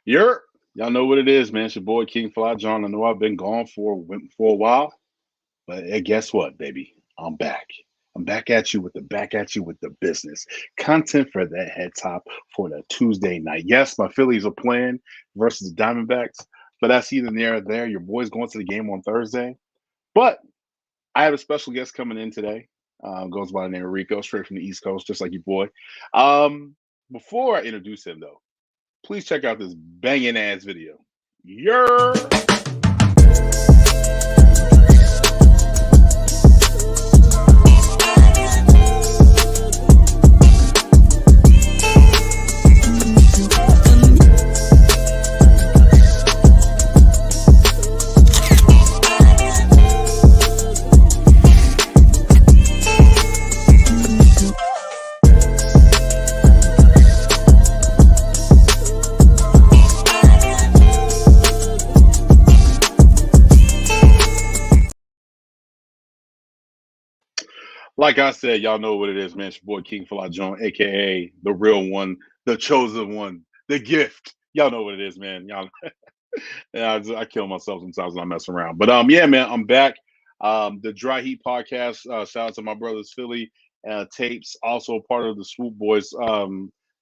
Y'all know what it is, man. It's your boy King Fly John. I know I've been gone for a while, but guess what, baby? I'm back. I'm back at you with the business content for that head top for the Tuesday night. Yes, my Phillies are playing versus the Diamondbacks, but that's either near or there. Your boy's going to the game on Thursday, but I have a special guest coming in today. Goes by the name of Rico, straight from the East Coast, just like your boy. Before I introduce him, though, please check out this banging ass video. Yer. Like I said, y'all know what it is, man. It's your boy King Fly John, aka the real one, the chosen one, the gift. Y'all know what it is, man. Y'all, yeah, I kill myself sometimes when I mess around. But yeah, man, I'm back. The Dry Heat podcast. Shout out to my brothers Philly tapes, also part of the Swoop Boys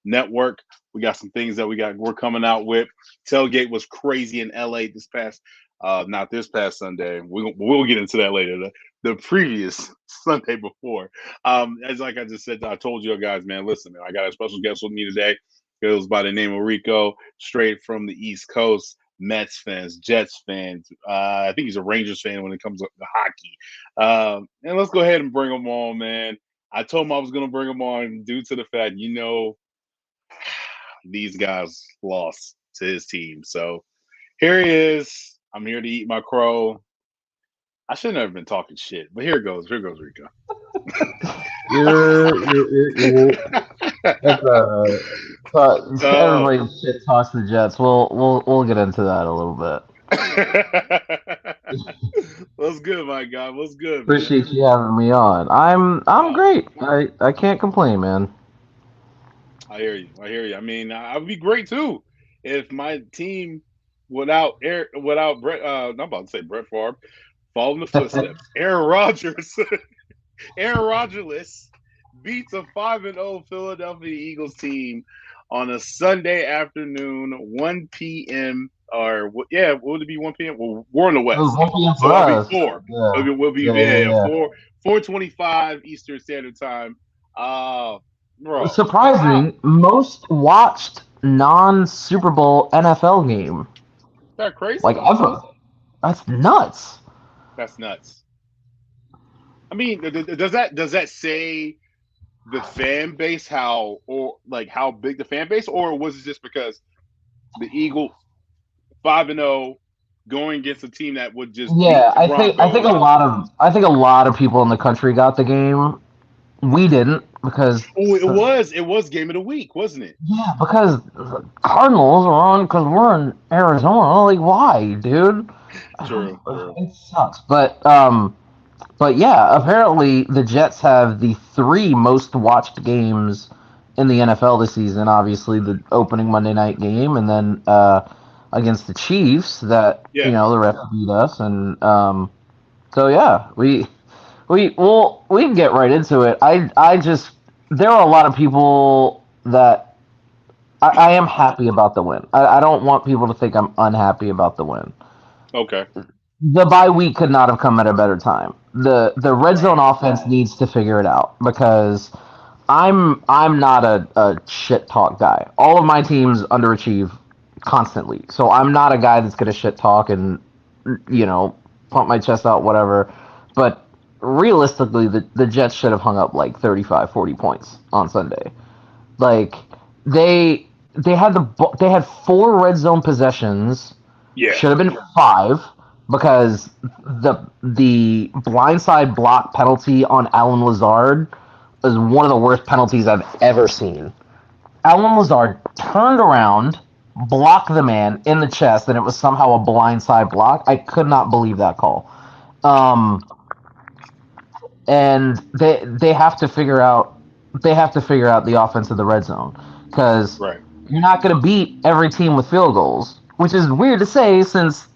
network. We got some things that we're coming out with. Tailgate was crazy in LA this past not this past Sunday. We'll get into that later. The previous Sunday before. As like I just said, I told you guys, man, listen, man, I got a special guest with me today. It was by the name of Rico, straight from the East Coast. Mets fans, Jets fans. I think he's a Rangers fan when it comes to hockey. And let's go ahead and bring him on, man. I told him I was going to bring him on due to the fact, these guys lost to his team. So here he is. I'm here to eat my crow. I shouldn't have been talking shit, but here goes. Here goes Rico. You're that's everybody shit talks the Jets. We'll get into that a little bit. What's good, my guy? What's good, man? Appreciate you having me on. I'm Uh, great. I can't complain, man. I hear you. I hear you. I mean, I would be great too if my team without Brett. I'm about to say Brett Favre, following the footsteps. Aaron Rodgers, Aaron Rodgers beats a 5-0 Philadelphia Eagles team on a Sunday afternoon, 1 p.m. Or yeah, would it be 1 p.m.? Well, we're in the It was West, 1 p.m. so for that'll be us. four. Yeah, We'll be yeah, yeah, yeah, yeah. 4:25 Eastern Standard Time. Uh, bro, how Surprising, most watched non Super Bowl NFL game that crazy? like ever. That's nuts. That's nuts. I mean, does that say the fan base how or like how big the fan base, or was it just because the Eagles 5-0 going against a team that would just beat Yeah, the Broncos? I think a lot of people in the country got the game. We didn't because Oh, it was game of the week, wasn't it? yeah, because the Cardinals are on because we're in Arizona. Like, why, dude? True, true. It sucks. But yeah, apparently the Jets have the three most watched games in the NFL this season. Obviously, the opening Monday night game, and then against the Chiefs, that Yeah. the ref beat us, and so yeah, we can get right into it. I just there are a lot of people that I am happy about the win. I don't want people to think I'm unhappy about the win. Okay. The bye week could not have come at a better time. The red zone Right. offense needs to figure it out because I'm not a shit talk guy. All of my teams underachieve constantly. So I'm not a guy that's gonna shit talk and you know pump my chest out whatever. But realistically the Jets should have hung up like 35, 40 points on Sunday. Like they had four red zone possessions, Yeah. should have been five because the blindside block penalty on Alan Lazard is one of the worst penalties I've ever seen. Alan Lazard turned around, blocked the man in the chest, and it was somehow a blindside block. I could not believe that call. Um, and they have to figure out the offense of the red zone because Right. You're not going to beat every team with field goals, which is weird to say since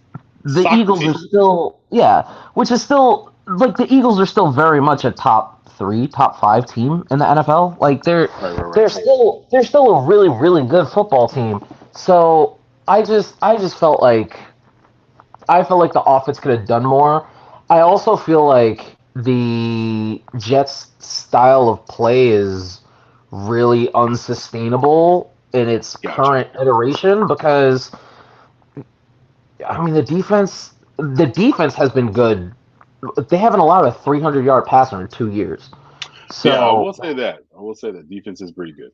the Eagles are Socrates. still, yeah, which is still like the Eagles are still very much a top 3, top 5 team in the NFL. Like Right. they're still a really really good football team. So I just felt like the offense could have done more. I also feel like the Jets' style of play is really unsustainable in its Gotcha. current iteration because I mean the defense has been good. They haven't allowed a 300-yard passer in 2 years. Yeah, I So will say that. I will say that defense is pretty good.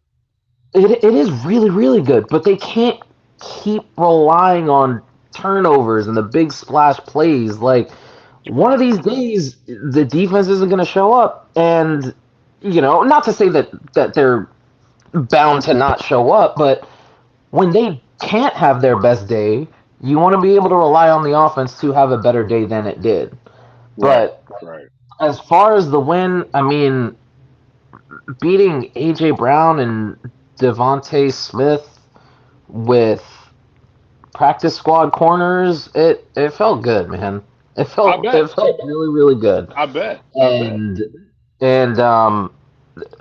it is really, really good, but they can't keep relying on turnovers and the big splash plays. Like, one of these days, the defense isn't going to show up. And, not to say that they're bound to not show up, but when they can't have their best day, you want to be able to rely on the offense to have a better day than it did. Right. But Right. as far as the win, I mean, beating A.J. Brown and Devontae Smith with practice squad corners, it felt good, man. It I felt bet. it felt really really good. I bet. I bet. And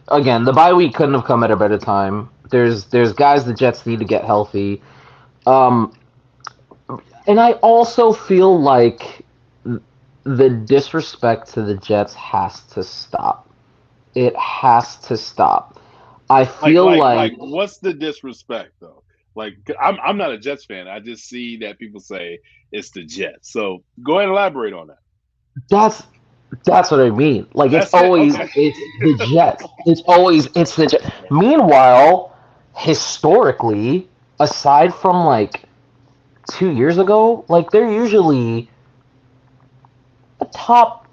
again, the bye week couldn't have come at a better time. There's guys the Jets need to get healthy. Um, and I also feel like the disrespect to the Jets has to stop. It has to stop. I feel like What's the disrespect though? Like, I'm not a Jets fan. I just see that people say it's the Jets. So go ahead and elaborate on that. that's That's what I mean. Like That's it. Okay. it's the Jets. It's the Jets. Meanwhile, historically, aside from like 2 years ago, like they're usually a top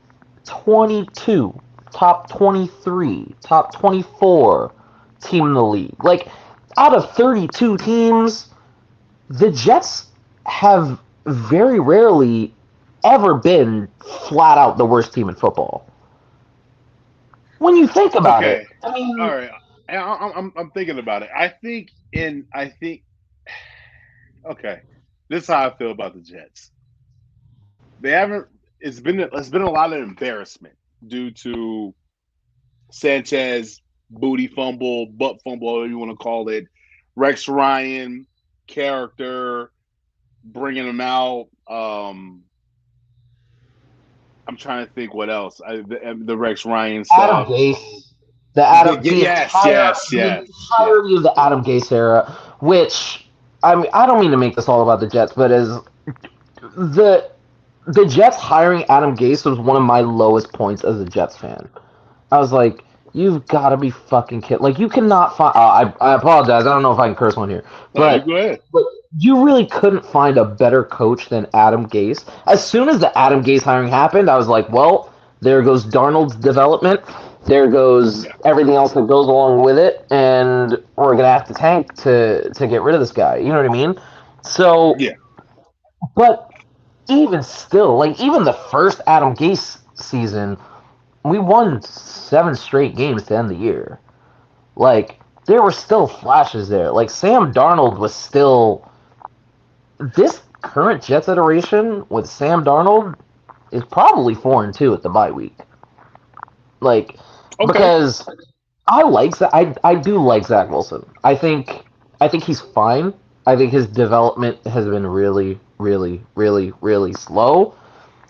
22, top 23, top 24 team in the league. Like out of 32 teams, the Jets have very rarely ever been flat out the worst team in football. When you think about it, Okay. I All mean, right. I'm thinking about it. I think okay. This is how I feel about the Jets. They haven't. It's been a lot of embarrassment due to Sanchez booty fumble, butt fumble, whatever you want to call it. Rex Ryan character bringing him out. I'm trying to think what else. The Rex Ryan Adam stuff. Gase, the Adam, Yes, yes, the yes, yes. entirety of the Adam Gase era, which I mean, I don't mean to make this all about the Jets, but as the the Jets hiring Adam Gase was one of my lowest points as a Jets fan. I was like, you've got to be fucking kidding. Like, you cannot find. I apologize. I don't know if I can curse one here, No, you go but ahead. but you really couldn't find a better coach than Adam Gase. As soon as the Adam Gase hiring happened, I was like, well, there goes Darnold's development. There goes Yeah. everything else that goes along with it, and we're gonna have to tank to get rid of this guy. You know what I mean? So, Yeah. but even still, like even the first Adam Gase season, we won 7 straight games to end the year. Like there were still flashes there. Like Sam Darnold was still this current Jets iteration with Sam Darnold is probably 4-2 at the bye week. Like Okay. because I do like Zach Wilson. I think he's fine. I think his development has been really, really, really, really slow.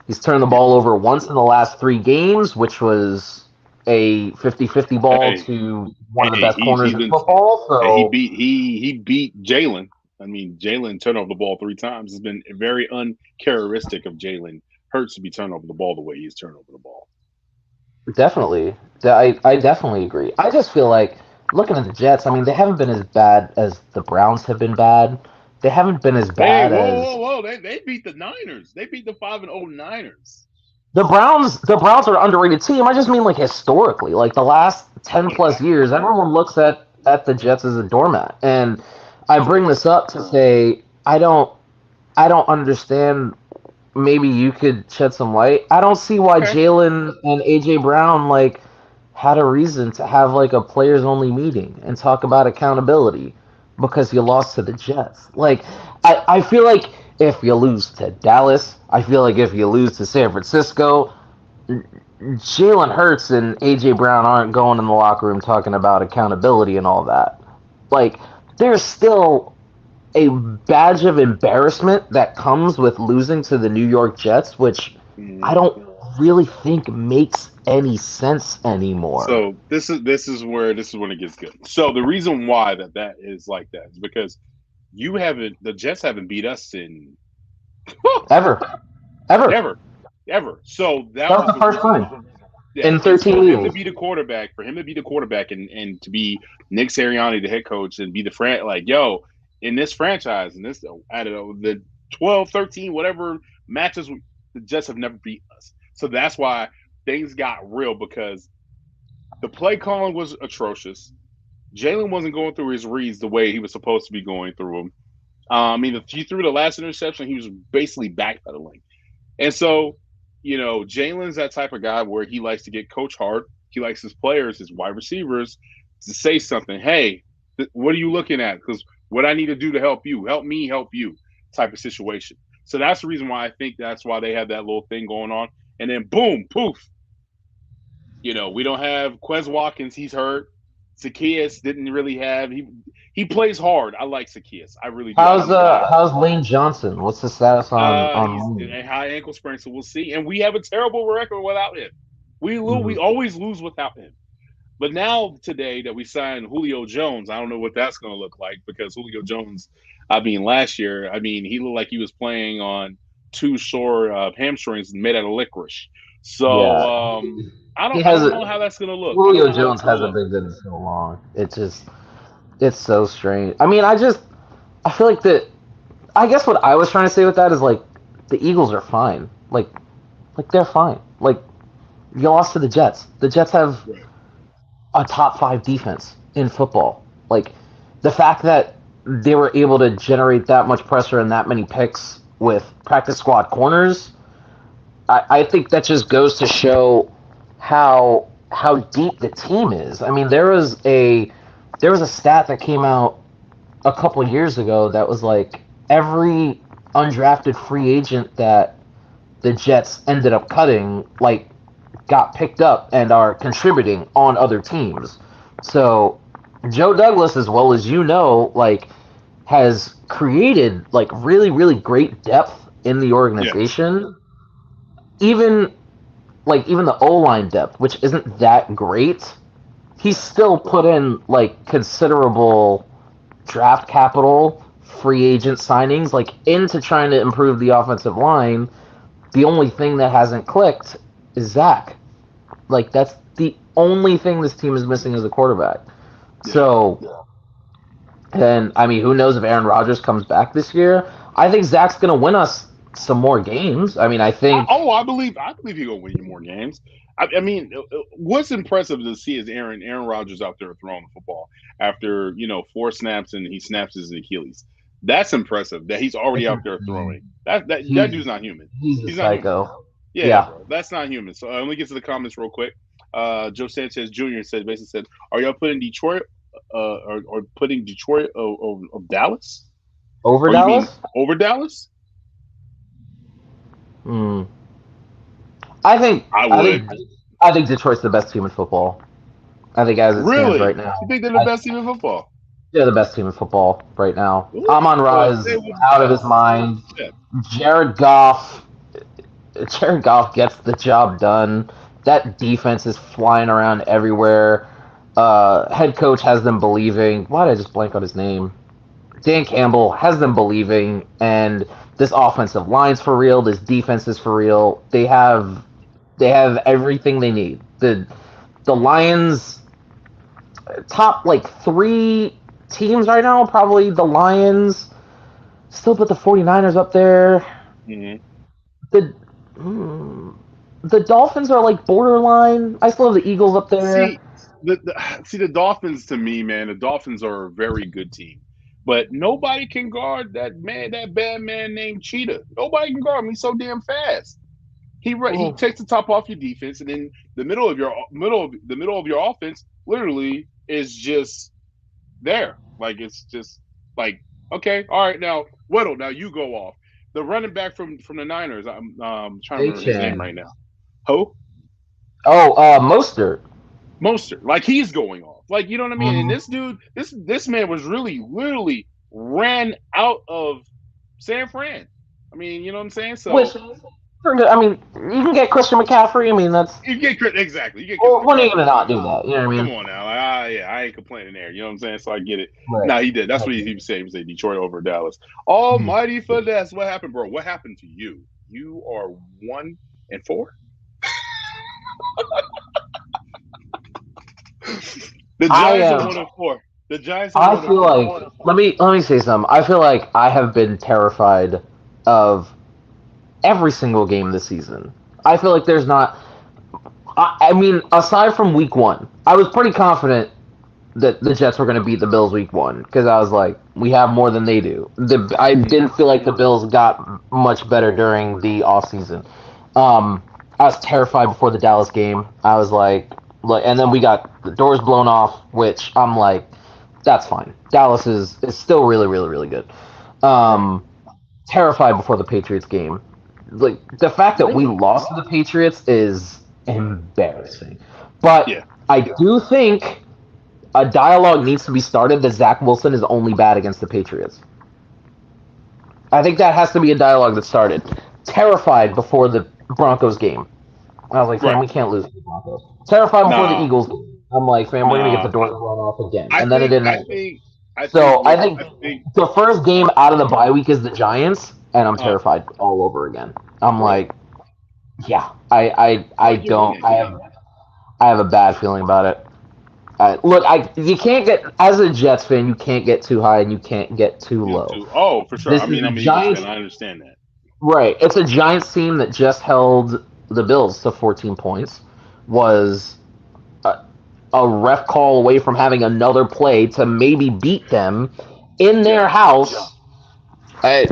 He's turned the Yeah. ball over once in the last 3 games, which was a 50-50 ball Hey, to one of the hey, best corners he's in been football. and So he beat Jalen. I mean, Jalen turned over the ball 3 times. It's been very uncharacteristic of Jalen Hurts to be turned over the ball the way he's turned over the ball. definitely, I definitely agree. I just feel like looking at the Jets, I mean, they haven't been as bad as the Browns have been bad. They haven't been as Hey, bad whoa, as whoa, whoa! They beat the Niners. They beat the 5-0 Niners. the Browns. The Browns are an underrated team. I just mean like historically, like the last 10 plus years, everyone looks at the Jets as a doormat. And I bring this up to say I don't understand. Maybe you could shed some light. I don't see why Okay. Jalen and AJ Brown had a reason to have like a players only meeting and talk about accountability. because you lost to the Jets. Like, I feel like if you lose to Dallas, I feel like if you lose to San Francisco, Jalen Hurts and AJ Brown aren't going in the locker room talking about accountability and all that. Like, there's still a badge of embarrassment that comes with losing to the New York Jets, which I Mhm. don't really think makes any sense anymore. So this is when it gets good. So the reason why that is like that is because the Jets haven't beat us in Ever. Ever. ever, ever. So that That was was the the first reason. time Yeah, in and so 13 years. for him to be the quarterback, and to be Nick Sirianni, the head coach, and be the like, yo, in this franchise, in this, I don't know, the 12, 13, whatever matches, the Jets have never beat us. So that's why things got real because the play calling was atrocious. Jalen wasn't going through his reads the way he was supposed to be going through them. I mean, if he threw the last interception, he was basically backpedaling. And so, Jalen's that type of guy where he likes to get coach hard. He likes his players, his wide receivers, to say something. Hey, what are you looking at? Because what I need to do to help me help you, type of situation. So that's the reason why I think that's why they have that little thing going on. And then boom, poof. We don't have Quez Watkins. He's hurt. Zacchaeus didn't really have he plays hard. I like Zacchaeus. I really do. I don't know why. How's Lane Johnson? What's the status on He's in Lane? a high ankle sprain, so we'll see. And we have a terrible record without him. We Mhm. always lose without him. But now today that we signed Julio Jones, I don't know what that's going to look like because Julio Jones, I mean, last year, I mean, he looked like he was playing on two sore hamstrings made out of licorice. So Yeah, I he don't I has don't a know how that's going to look. I don't Julio know how that's Jones going to hasn't look. been good in so long. It's so strange. I mean, I feel like I guess what I was trying to say with that is like the Eagles are fine. Like they're fine. Like you lost to the Jets. The Jets have Right. a top 5 defense in football. Like the fact that they were able to generate that much pressure and that many picks with practice squad corners, I think that just goes to show how deep the team is. I mean, there was a stat that came out a couple of years ago that was like every undrafted free agent that the Jets ended up cutting, like, got picked up and are contributing on other teams. So Joe Douglas, as well as like, has created like really, really great depth in the Yes. organization. Even even the O line depth, which isn't that great, he's still put in like considerable draft capital, free agent signings, like into trying to improve the offensive line. The only thing that hasn't clicked is Zach. Like that's the only thing this team is missing as a quarterback. Yeah. So, and I mean, who knows if Aaron Rodgers comes back this year? I think Zach's gonna win us some more games. I mean, I think I believe he's gonna win you more games. I mean, what's impressive to see is Aaron Rodgers out there throwing the football after 4 snaps and he snaps his Achilles. That's impressive that he's already out there throwing. That he's dude's not human. he's a He's not human. psycho. Yeah, Yeah, bro, that's not human. So let me get to the comments real quick. Joe Sanchez Jr. said, "Are y'all putting Detroit or putting Detroit of Dallas? over Or you mean Dallas. over Dallas? Hmm. I think I I would. think I think Detroit's the best team in football. I think as it stands right Really? now, You think they're the I, best team in football? they're the best team in football right now. Ooh, Amon Ra is say with out of his chest. Say with mind. chest. Jared Goff Jared Goff gets the job done. That defense is flying around everywhere. Head coach has them believing. Why did I just blank on his name? Dan Campbell has them believing, and this offensive line's for real. This defense is for real. They have everything they need. The Lions top like 3 teams right now, probably the Lions. Still put the 49ers up there. Hmm. The hmm, the Dolphins are like borderline. I still have the Eagles up there. See, the Dolphins to me, man. The Dolphins are a very good team, but nobody can guard that bad man named Cheetah. Nobody can guard him. He's so damn fast. He Oh, takes the top off your defense, and then the middle of your offense literally is just there. Like it's just Like, okay, all right, now Whittle, now you go off. The running back from the Niners, I'm trying to remember his name Chan. right now. Ho Oh, Mostert. Monster, like he's going off. Like you know what I mean? And Mhm. this dude, this man was really literally ran out of San Fran. I mean, you know what I'm saying? Which, So I mean, you can get Christian McCaffrey. I mean, that's you get exactly, you get Chris well, when are you McCaffrey. gonna not do that? You know what I Come mean? on now, like, yeah, I ain't complaining there. You know what I'm saying? So I get it. Right. Now he did. That's Right. what he said. He said Detroit over Dallas. Mhm. Almighty finesse. What happened, bro? What happened to you? You are 1-4. The I Giants are am. 1-4. The Giants are I one and feel four. like let me say something. I feel like I have been terrified of every single game this season. I feel like there's not. I mean, aside from week one, I was pretty confident that the Jets were going to beat the Bills week one because I was like, we have more than they do. I Mm-hmm. didn't feel like the Bills got much better during the offseason. I was terrified before the Dallas game. I was like, and then we got the doors blown off, which I'm like, that's fine. Dallas is still really, really, really good. Right. Um, Terrified before the Patriots game. Like the fact that we Really? lost to the Patriots is embarrassing. But Yeah. I do think a dialogue needs to be started that Zach Wilson is only bad against the Patriots. I think that has to be a dialogue that started. Terrified before the Broncos game. I was like, fam, Right. we can't lose to the Broncos. Terrified before the Nah. Eagles game. I'm like, fam, we're gonna get the Nah. doors blown off again. I And then it think. didn't I happen. think. I think. So I What think I think. the first game out of the bye week is the Giants, and I'm Uh. terrified all over again. I'm Really? like, yeah, I Why give me don't. that game? I have a bad feeling about it. Look, you can't get as a Jets fan, you can't get too high and you can't get too You know, low. too. Oh, for sure. This I is mean, a I'm an Eagles fan. Giants, I understand that. right? It's a Giants team that just held the Bills to 14 points. Was a, a ref call away from having another play to maybe beat them in their Yeah. house. I,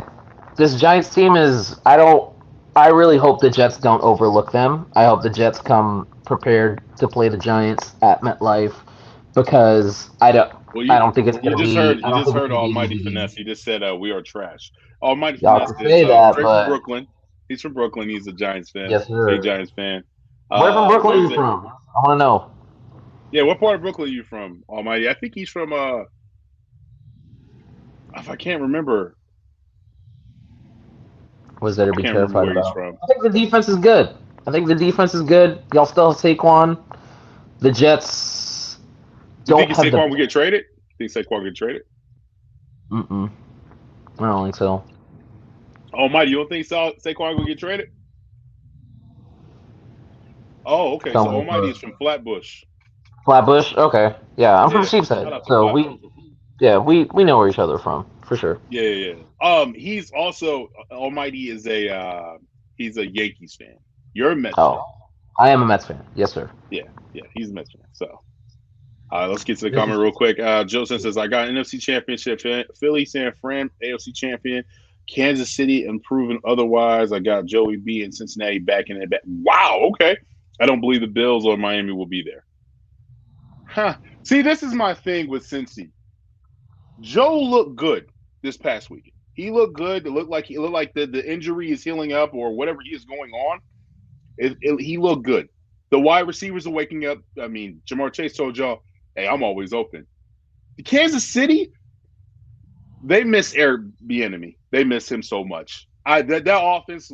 this Giants team is. I don't. I really hope the Jets don't overlook them. I hope the Jets come prepared to play the Giants at MetLife because I don't. Well, I don't think it's you gonna just be. heard I you don't just think it's heard gonna be an Almighty easy game. Finesse. He just said we are trash. Almighty Y'all Finesse can is say that, straight from but Brooklyn. He's from Brooklyn. He's a Giants fan. yes, Big sir. Giants fan. Where from What Brooklyn are is you it? from? I want to know. Yeah, what part of Brooklyn are you from, Almighty? I think he's from if I can't remember, Was there to I be can't remember terrified where he's about? from. I think the defense is good. I think the defense is good. Y'all still have Saquon. The Jets You think don't have the. Saquon will get traded? Think Saquon will get traded? Mm-mm. I don't think so. Almighty, you don't think Saquon will get traded? Oh, okay. So Someone Almighty for is from Flatbush. Flatbush. Okay, yeah, I'm from Yeah. Sheepshead, Shout out to so Flatbush. we know where each other from for sure. Yeah, yeah, yeah. He's also Almighty is a he's a Yankees fan. You're a Mets fan. Oh, I am a Mets fan. Yes, sir. Yeah, yeah, he's a Mets fan. So let's get to the This comment is real quick. Joseph says, I got NFC Championship, Philly, San Fran, AFC champion, Kansas City, and proven otherwise. I got Joey B and Cincinnati back in it. Wow, okay. I don't believe the Bills or Miami will be there. Huh. See, this is my thing with Cincy. Joe looked good this past weekend. He looked good. It looked like the injury is healing up or whatever he is going on. He looked good. The wide receivers are waking up. I mean, Jamar Chase told y'all, "Hey, I'm always open." The Kansas City, they miss Eric Bieniemy. They miss him so much. That offense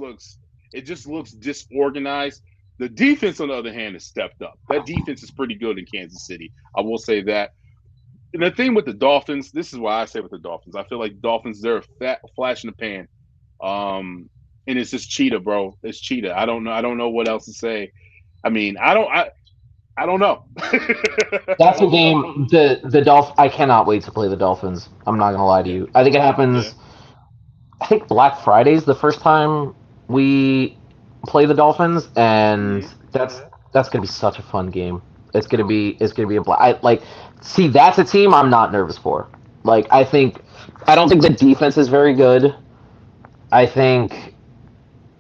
just looks disorganized. The defense, on the other hand, has stepped up. That defense is pretty good in Kansas City. I will say that. And the thing with the Dolphins, this is why I say with the Dolphins, I feel like Dolphins, they're a flash in the pan. And it's just cheetah, bro. It's cheetah. I don't know. I don't know what else to say. I mean, I don't know. I that's a don't know. game. The I cannot wait to play the Dolphins. I'm not gonna lie to Yeah, you. I think it yeah. happens. I think Black Friday is the first time we play the Dolphins, and Mm-hmm. that's gonna be such a fun game. It's gonna be a black. I like see that's a team I'm not nervous for. Like I don't think the defense is very good. I think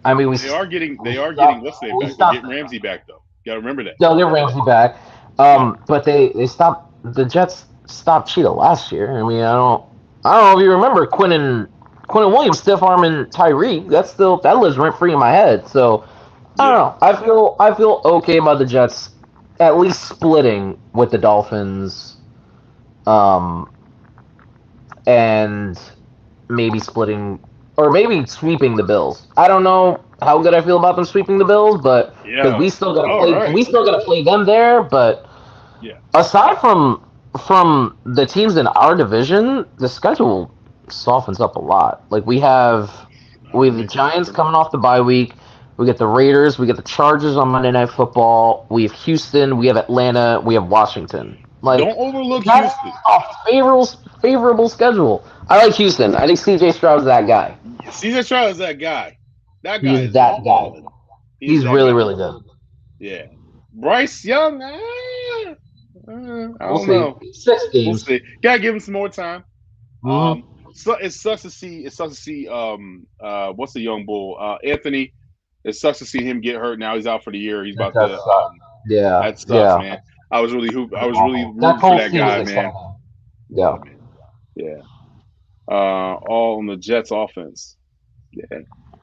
I mean They we are getting stopped what's their we back. They're stopped getting Ramsey back though. You gotta remember that. they'll get Ramsey back. Yeah. But they stopped the Jets stopped Cheetah last year. I mean I don't. I don't know if you remember Quentin Williams stiff arming Tyreek. That lives rent free in my head. So I don't Yeah. know. I feel okay about the Jets at least splitting with the Dolphins, um, and maybe splitting or maybe sweeping the Bills. I don't know how good I feel about them sweeping the Bills, but because Yeah. All we right. still gotta play them there. But Yeah. aside from the teams in our division, the schedule softens up a lot. Like we have the Makes Giants sense. coming off the bye week. We get the Raiders. We get the Chargers on Monday Night Football. We have Houston. We have Atlanta. We have Washington. Like Don't overlook that's Houston. a favorable schedule. I like Houston. I think C.J. Stroud's that guy. CJ Stroud is that guy. That guy He's is just that guy. balling. He's He's that really guy. really good. Yeah. Bryce Young. I We'll don't see. know. 6 games. We'll see. Gotta give him some more time. Mm-hmm. So it sucks to see. It sucks to see. What's the young bull? Anthony. It sucks to see him get hurt. Now he's out for the year. He's That about does to. suck. Yeah, That sucks, yeah. man. I was really That rooting for whole that team is guy, man. exciting. Yeah, Yeah. man. Yeah. All on the Jets offense. Yeah.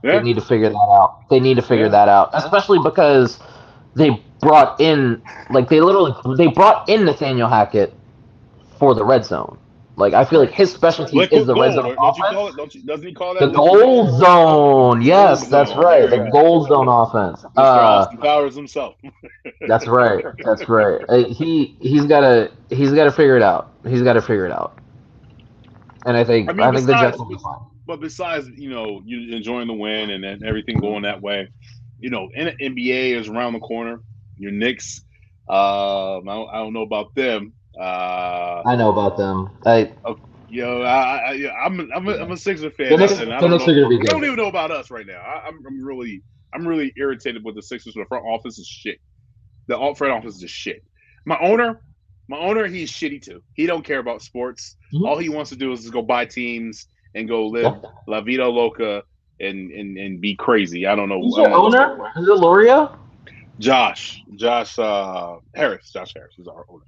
They Yeah. need to figure that out. They need to figure Yeah. that out, especially because they brought in they brought in Nathaniel Hackett for the red zone. Like I feel like Right. his specialty is Liquid the red gold. zone Don't you offense. call it? Don't you? Doesn't he call The that liquid gold gold? zone. Gold Yes, that's zone. right. There you The go. gold zone offense. Mr. Austin Powers himself. That's right. That's right. He's gotta figure it out. He's gotta figure it out. And I mean, I think the Jets will be fine. but besides, you enjoying the win and then everything going that way, NBA is around the corner. Your Knicks, I don't know about them. I know about them. I Uh, I'm yeah. a Sixer The fan, Knicks and I the don't Knicks know. are gonna be I good. don't even know about us right now. I'm really irritated with the Sixers. The front office is shit. The front office is shit. My owner, my owner, he's shitty too. He don't care about sports. All he Mhm. wants to do is just go buy teams and go live Yeah. la vida loca and be crazy. I don't know. Who's I don't your know what's going owner? on. Is it Loria? Josh Harris. Josh Harris is our owner.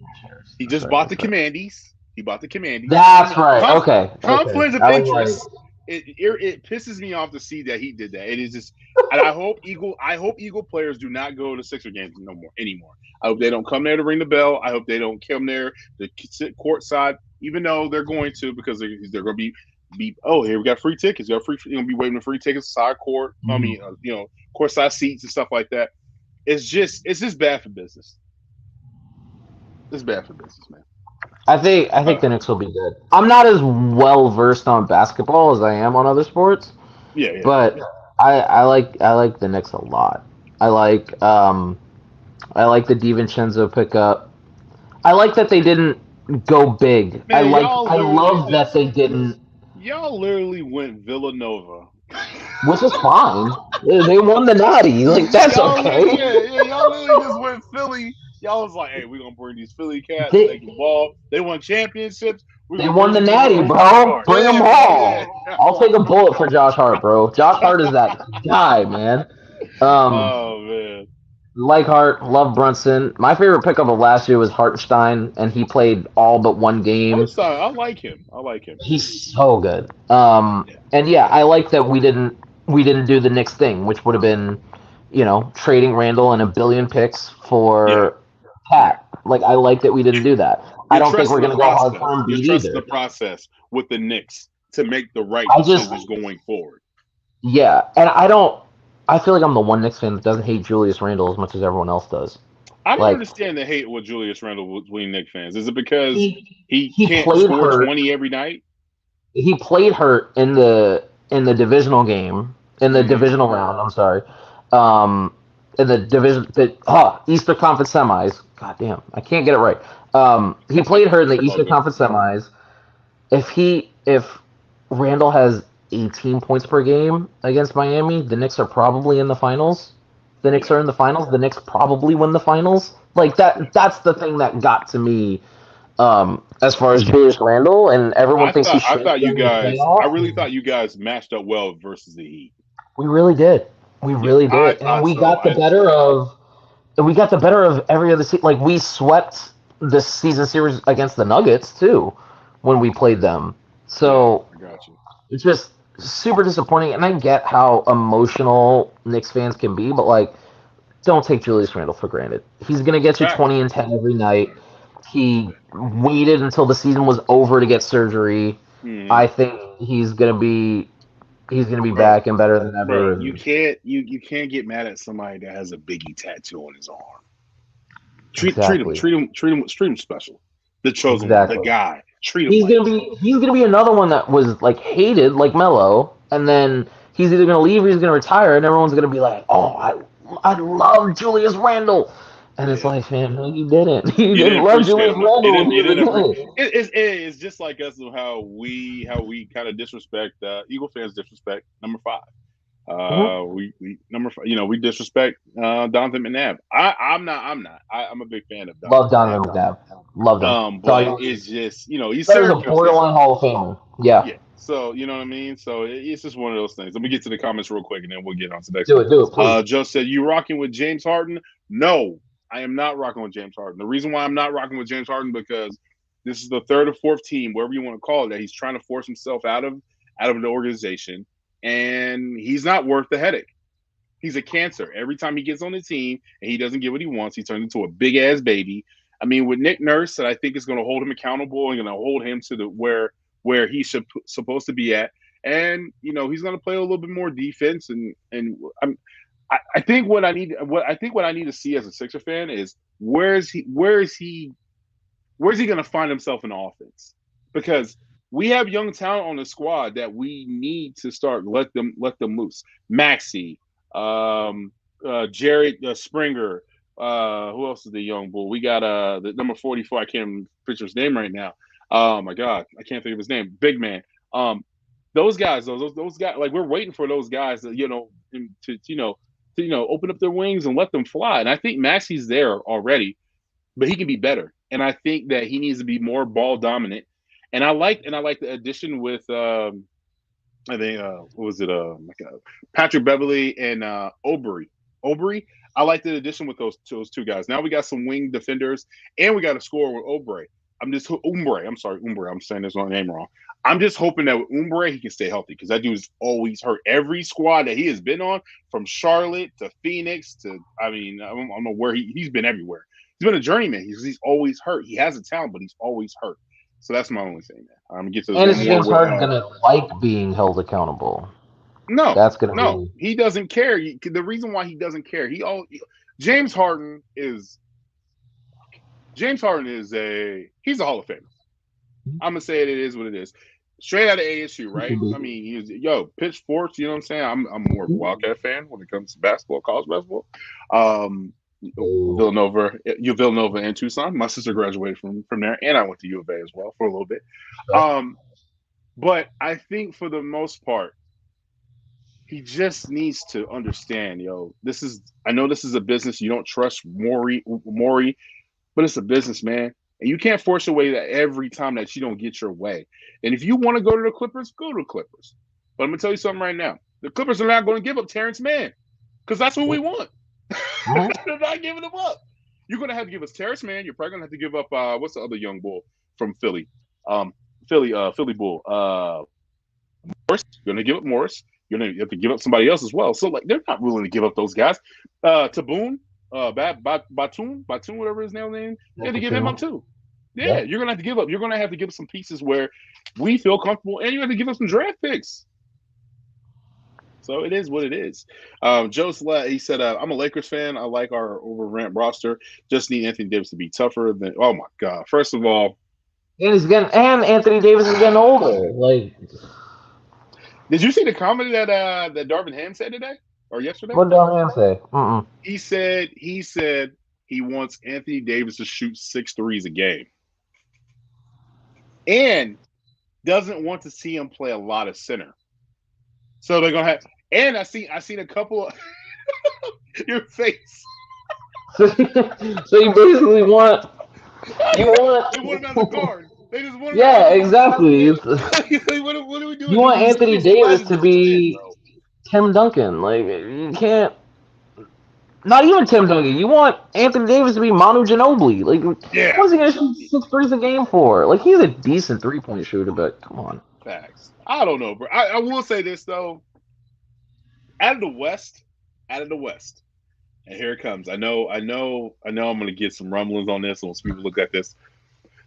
He That's just right. bought the That's right. Commandies. He bought the Commandies. That's right. Conf- Okay. Okay. Conflict of I was like, interest. It pisses me off to see that he did that. It is just, and I hope Eagle players do not go to Sixer games no more anymore. I hope they don't come there to ring the bell. I hope they don't come there to sit courtside, even though they're going to because they're going to be oh, here we got free tickets. You got free. You're going to be waving free tickets, side court. I mhm. mean, courtside seats and stuff like that. It's just bad for business. It's bad for business, man. I think Uh, the Knicks will be good. I'm not as well versed on basketball as I am on other sports, yeah. but I like the Knicks a lot. I like I like the DiVincenzo pickup. I like that they didn't go big. Man, I love that they didn't, y'all literally went Villanova. which is fine. They won the Natty. Like that's okay. Y'all literally just went Philly. Y'all was like, hey, we're gonna bring these Philly cats. They They can ball. They won championships. We're they gonna won bring the them to Natty, Josh bro. Hart. Bring them Yeah. all. I'll take a bullet for Josh Hart, bro. Josh Hart is that guy, man. Um, Oh man. like Hart, love Brunson. My favorite pickup of last year was Hartenstein, and he played all but one game. I like him. I like him. He's so good. Yeah. And yeah, I like that we didn't do the Knicks thing, which would have been, trading Randall and a billion picks Yeah. for Cat. Like I like that we didn't do that. I You're don't think we're trusting the gonna go hard process. for You're Embiid trusting the either. process with the Knicks to make the right I just decisions going forward. Yeah, and I don't. I feel like I'm the one Knicks fan that doesn't hate Julius Randle as much as everyone else does. I don't Like understand the hate with Julius Randle between Knicks fans. Is it because he he can't played score hurt. 20 every night? He played hurt in the divisional game in the Mm-hmm. divisional round. I'm sorry, um, in the Easter Conference semis. God damn, I can't get it right. He played hurt in the All Easter good. Conference semis. If Randall has 18 points per game against Miami, the Knicks are probably in the finals. The Knicks Yeah. are in the finals. The Knicks probably win the finals. Like that. That's the thing that got to me. As far as Julius Randle, and everyone thinks he I should thought you in the guys I playoffs. really thought you guys matched up well versus the Heat. We really did. We Yeah, really I did, and thought so. we got the better of every other like we swept the season series against the Nuggets too when we played them. So I got you. it's just super disappointing. And I get how emotional Knicks fans can be, but like, don't take Julius Randle for granted. He's gonna get you Facts. 20 and 10 every night. He waited until the season was over to get surgery. Hmm. I think he's gonna be Bro, back and better than bro, ever. you And can't get mad at somebody that has a Biggie tattoo on his arm. exactly, Treat him special. The chosen one, the exactly. guy. Treat him He's like gonna that. be another one that was like hated like Melo, and then he's either gonna leave or he's gonna retire, and everyone's gonna be like, "Oh, I love Julius Randle," and it's Yeah. like, man, no, you didn't. You You didn't didn't love appreciate Julius him. You Randle when didn't. he You was didn't. a kid. It's just like us of how we kind of disrespect Eagle fans disrespect number 5. Mhm. We number 5. We disrespect Donovan McNabb. I'm a big fan of Donovan Love McNabb. Donovan McNabb. Loved him. But it's just he's Thought he was a Syracuse. borderline Hall of Famer. Yeah, Yeah. So you know what I mean. So it's just one of those things. Let me get to the comments real quick, and then we'll get on to the next one. do it, please. Joe said, "You rocking with James Harden?" No, I am not rocking with James Harden. The reason why I'm not rocking with James Harden because this is the third or fourth team, wherever you want to call it, that he's trying to force himself out of the organization, and he's not worth the headache. He's a cancer. Every time he gets on the team and he doesn't get what he wants, he turns into a big ass baby. I mean, with Nick Nurse, that I think is going to hold him accountable and going to hold him to the where he should supposed to be at. And he's going to play a little bit more defense. I think what I need to see as a Sixer fan is where's he going to find himself in offense? Because we have young talent on the squad that we need to start let them loose. Maxey, Jared Springer. Who else is the young bull? We got the number 44. I can't picture his name right now. Oh my god, I can't think of his name. Big man. Those guys, those guys, like we're waiting for those guys to open up their wings and let them fly. And I think Maxey's there already, but he can be better. And I think that he needs to be more ball dominant. And I like the addition with I think what was it? Patrick Beverly and Aubrey. I like the addition with those two guys. Now we got some wing defenders, and we got a score with Aubrey. I'm sorry, Umbre. I'm saying this name wrong. I'm just hoping that with Umbre he can stay healthy because that dude's always hurt. Every squad that he has been on, from Charlotte to Phoenix to I don't know where he's been everywhere. He's been a journeyman. He's always hurt. He has a talent, but he's always hurt. So that's my only thing, man. I'm gonna get to this And one is more James with Harden gonna like being held accountable? no, That's gonna no, be he doesn't care. The reason why he doesn't care, James Harden is he's a Hall of Famer. I'm gonna say it is what it is. Straight out of ASU, right? I mean, he's pitchforks. You know what I'm saying? I'm more of a Wildcat fan when it comes to basketball, college basketball. Villanova and Tucson. My sister graduated from there, and I went to U of A as well for a little bit. But I think for the most part, he just needs to understand, I know this is a business. You don't trust Maury, but it's a business, man. And you can't force your way that every time that you don't get your way. And if you want to go to the Clippers, go to the Clippers. But I'm going to tell you something right now. The Clippers are not going to give up Terrence Mann because that's who we want. They're not giving him up. You're going to have to give us Terrence Mann. You're probably going to have to give up, what's the other young bull from Philly? Philly Bull. Morris. You're going to give up Morris. You're going to have to give up somebody else as well. So, they're not willing to give up those guys. Taboon. Batum, whatever his name, you have to give him up too. Yeah, you're gonna have to give up. You're gonna have to give us some pieces where we feel comfortable, and you have to give us some draft picks. So it is what it is. Joe Slett, he said, "I'm a Lakers fan. I like our overramped roster. Just need Anthony Davis to be tougher than." Oh my God! First of all, and Anthony Davis is getting older. Like, did you see the comment that Darvin Ham said today or yesterday? what did Darvin say? He said he wants Anthony Davis to shoot 6 threes a game. And doesn't want to see him play a lot of center. So they're gonna have. And I seen a couple of your face. So you basically want They want him as a guard. They just want him. Yeah, exactly. What are we doing? You want Anthony Davis to be Tim Duncan. Like, you can't. Not even Tim Duncan. You want Anthony Davis to be Manu Ginobili. Like, yeah. what's he going to shoot 6 threes a game for? Like, he's a decent 3-point shooter, but come on. Facts. I don't know, bro. I will say this though. Out of the West, out of the West, and here it comes. I know. I'm gonna get some rumblings on this once people look at this.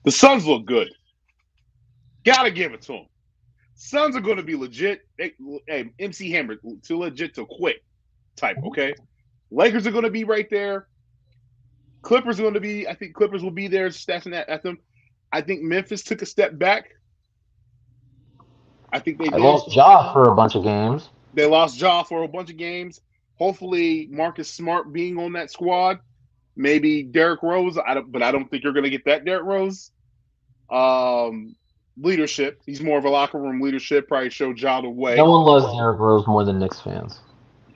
The Suns look good. Gotta give it to them. Suns are gonna be legit. Hey, MC Hammer, too legit to quit type. Okay. Lakers are gonna be right there. Clippers are gonna be. I think Clippers will be there, stashing at them. I think Memphis took a step back. I think they I did. lost Ja for a bunch of games. They lost Ja for a bunch of games. Hopefully, Marcus Smart being on that squad, maybe Derrick Rose. But I don't think you're going to get that Derrick Rose. Leadership. He's more of a locker room leadership. Probably show Ja the No way. one loves Derrick Rose more than Knicks fans.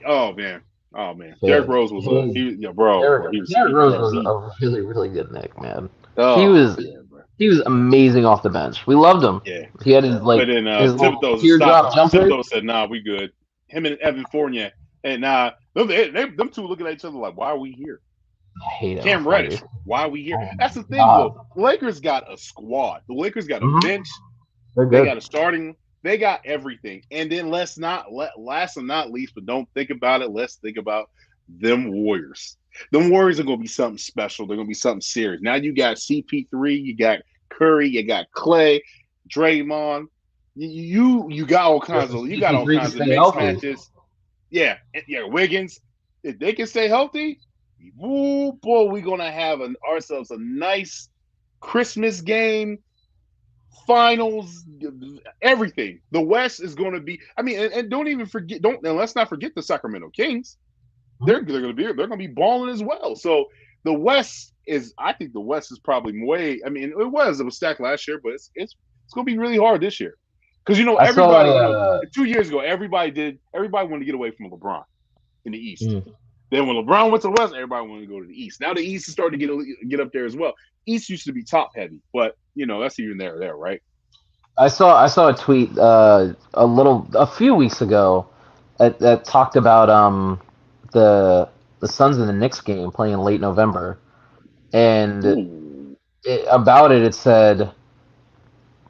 Oh man, oh man. Yeah. Derrick Rose was bro. Derrick Rose was a really, really good Knick, man. He oh was yeah, bro. he was amazing off the bench. We loved him. Yeah. He had his But then his little Thibodeau teardrop stopped. jumper. Thibodeau said, "Nah, we good." Him and Evan Fournier, and them two looking at each other like, "Why are we here?" I hate Cam him. Reddish, why are we here? Oh, That's the thing, God. though. The Lakers got a squad. The Lakers got a Mhm. bench. They're They good. got a starting. They got everything. And then last and not least, but don't think about it. Let's think about them Warriors. Them Warriors are going to be something special. They're going to be something serious. Now you got CP3, you got Curry, you got Clay, Draymond. You got all kinds of Stay mixed healthy. matches. Yeah, Wiggins. If they can stay healthy, ooh, boy, we're gonna have ourselves a nice Christmas game, finals, everything. The West is going to be. I mean, and don't even forget. And let's not forget the Sacramento Kings. They're going to be balling as well. So the West is. I think the West is probably way. I mean, it was stacked last year, but it's going to be really hard this year because I saw everybody. 2 years ago, everybody wanted to get away from LeBron in the East. Then when LeBron went to the West, everybody wanted to go to the East. Now the East is starting to get up there as well. East used to be top heavy, but that's even there, right? I saw a tweet a few weeks ago that talked about the Suns and the Knicks game playing in late November, and it said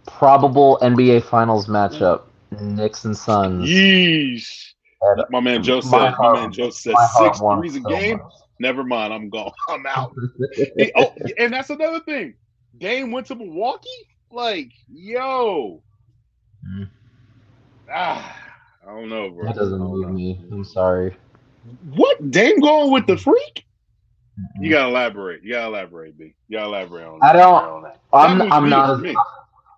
probable NBA Finals matchup Knicks and Suns. Yeesh. And My man Joe said. My man Joe said 6 threes a game. Never mind, I'm gone. I'm out. And that's another thing. Dame went to Milwaukee. Like, yo. I don't know, bro. That doesn't move me. I'm sorry. What? Dame going with the freak? You gotta elaborate. B. You gotta elaborate on that. I don't.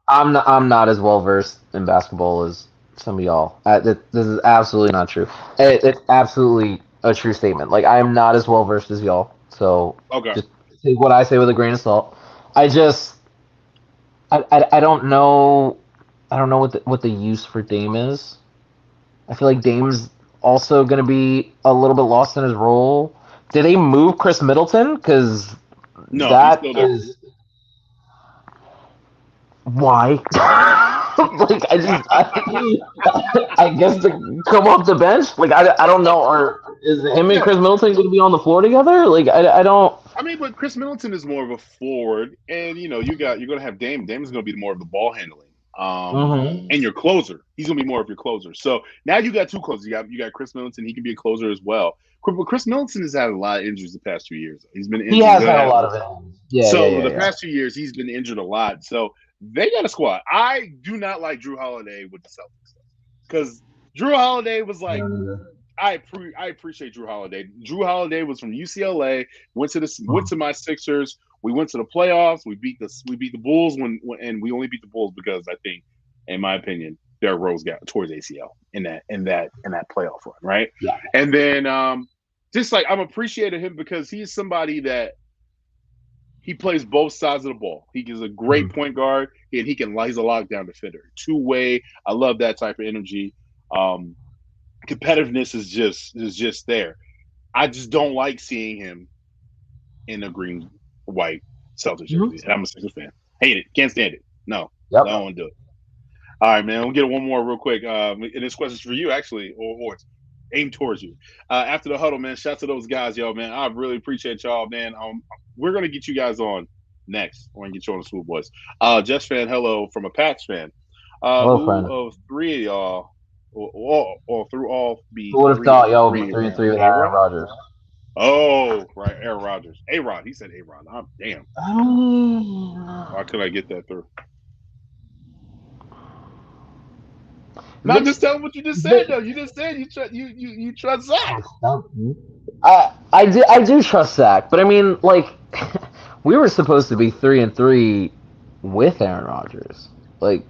I'm not as well versed in basketball as some of y'all. This is absolutely not true. It's absolutely a true statement. Like, I am not as well versed as y'all. So just take what I say with a grain of salt. I don't know. I don't know what the use for Dame is. I feel like Dame's also going to be a little bit lost in his role. Did they move Chris Middleton? Because that is why. Like I guess to come off the bench. Like I don't know. Or is him and Chris Middleton going to be on the floor together? Like I don't. I mean, but Chris Middleton is more of a forward, and you're going to have Dame. Dame is going to be more of the ball handling. And your closer, he's gonna be more of your closer. So now you got two closers. You got Chris Middleton. He can be a closer as well. But Chris Middleton has had a lot of injuries the past 2 years. He's been injured. He has had a lot of injuries. Yeah. The past 2 years, he's been injured a lot. So they got a squad. I do not like Drew Holiday with the Celtics because Drew Holiday was like. I appreciate Drew Holiday. Drew Holiday was from UCLA. Went to my Sixers. We went to the playoffs. We beat the Bulls and we only beat the Bulls because I think, in my opinion, Derrick Rose got towards ACL in that playoff run, right? Yeah. And then just like I'm appreciating him because he's somebody that he plays both sides of the ball. He is a great point guard and he's a lockdown defender. Two-way. I love that type of energy. Competitiveness is just there. I just don't like seeing him in a green white Celtics jersey. And I'm a Sixers fan. Hate it. Can't stand it. No. I don't want to do it. All right, man. We'll get one more real quick. And this question's for you, actually, or it's aimed towards you. After the huddle, man, shout out to those guys, yo, man. I really appreciate y'all, man. We're going to get you guys on next. We're going to get you on the Swoop Boys. Jets fan, hello from a Pats fan. Hello, Who friend. of three of y'all, or through all be Who would have three thought and y'all would be three 3-3 around with A Aaron Rod? Rodgers? Oh, right, Aaron Rodgers. A Rod. He said A Rod. I'm damn. I mean, Why could I get that through? Not the, just tell him what you just said the, though. You just said you trust Zach. I do trust Zach, but I mean, like, we were supposed to be 3-3 with Aaron Rodgers. Like,